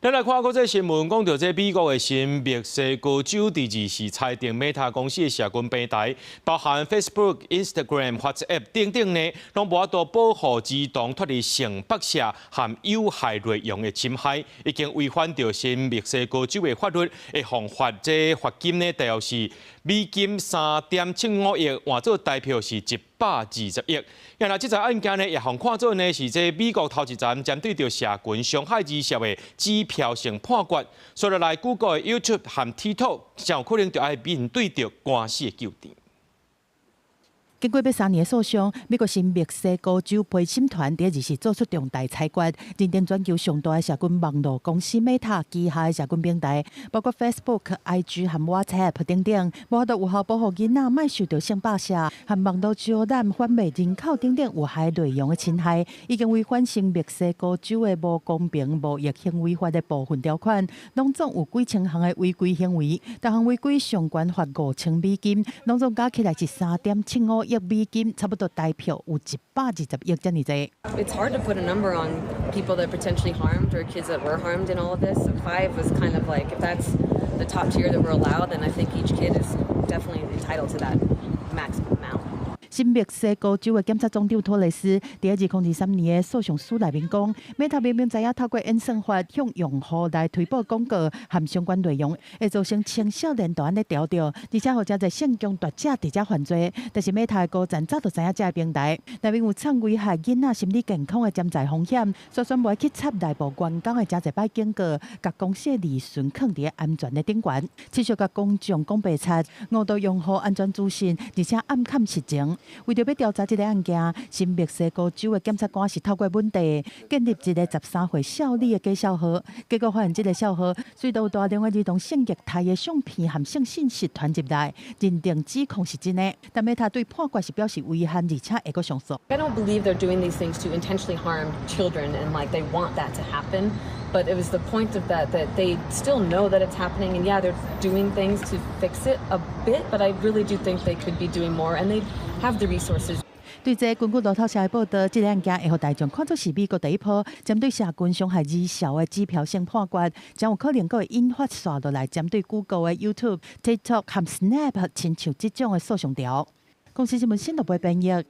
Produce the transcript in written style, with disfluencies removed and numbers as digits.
咱來看國際新聞，講到這美國的新墨西哥州第24裁定 Meta 公司的社群平台，包含 Facebook、Instagram、WhatsApp 等等呢，攏無法度保護兒童脫離性白色和有害內容的侵害，已經違反到新墨西哥州的法律，會罰款這罰金呢，大約是美金3.75億，換做台票是120億。原來這個案件呢，也互看做呢是這美國頭一站針對着社群傷害兒少的指標性判決，所以來 Google 的 YouTube 和 TikTok 才有可能就要面對着官司的糾纏。經過3年的訴訟，美國新墨西哥州陪審團第24做出重大裁決，認定全球上大的社群網絡公司 Meta 旗下的社群平台，包括 Facebook、IG 和 WhatsApp 等等，無法度有效保護囡仔莫受到性暴力和網絡招攬、販賣人口等等有害內容的侵害，已經違反新墨西哥州的無公平貿易行為法的部分條款，攏總有幾千項的違規行為，各項違規上懸罰5000美金，攏總加起來是3.75億美金，差不多台票有120億這麼多。It's hard to put a number on people that potentially harmed or kids that were harmed in all of this. So 5 was kind of like, if that's the top tier that we're allowed, then I think each kid is definitely entitled to that maximum amount. 新墨西哥州的檢察總長托雷斯在2023年的訴訟書內面講 ，Meta 明明知影透過演算法向用戶來推播廣告和相關內容，會造成青少年大安的調調，而且互真濟性強奪者佇遮犯罪。但是 Meta 的高層早就知影這個平台內面有藏危害囡仔心理健康的潛在風險，所以選擇去插內部員工的真濟擺警告，甲公司的利潤放佇安全的頂懸，持續甲公眾講白賊，誤導用戶安全資訊，而且暗崁實情。為着要調查這個案件，新墨西哥州的檢察官是透過本地建立一個13歲少女的假賬號，結果發現這個賬號隨着有大量的兒童性虐待的相片和性信息傳入來，認定指控是真的。但 Meta 對判決是表示遺憾，而且會閣上訴。I don't believe they're doing these things to intentionally harm children and like they want that to happen. But it was the point of that they still know that it's happening, and yeah, they're doing things to fix it a bit, but I really do think they could be doing more, and they have the resources. 對這根據路透社的報道，這個案件會讓大眾看作是美國第一波針對社群傷害兒少的指標性判決，將有可能會引發下落來針對 Google 的 YouTube、TikTok 和 Snap 親像這種的訴訟條。公司新聞新聞部編譯。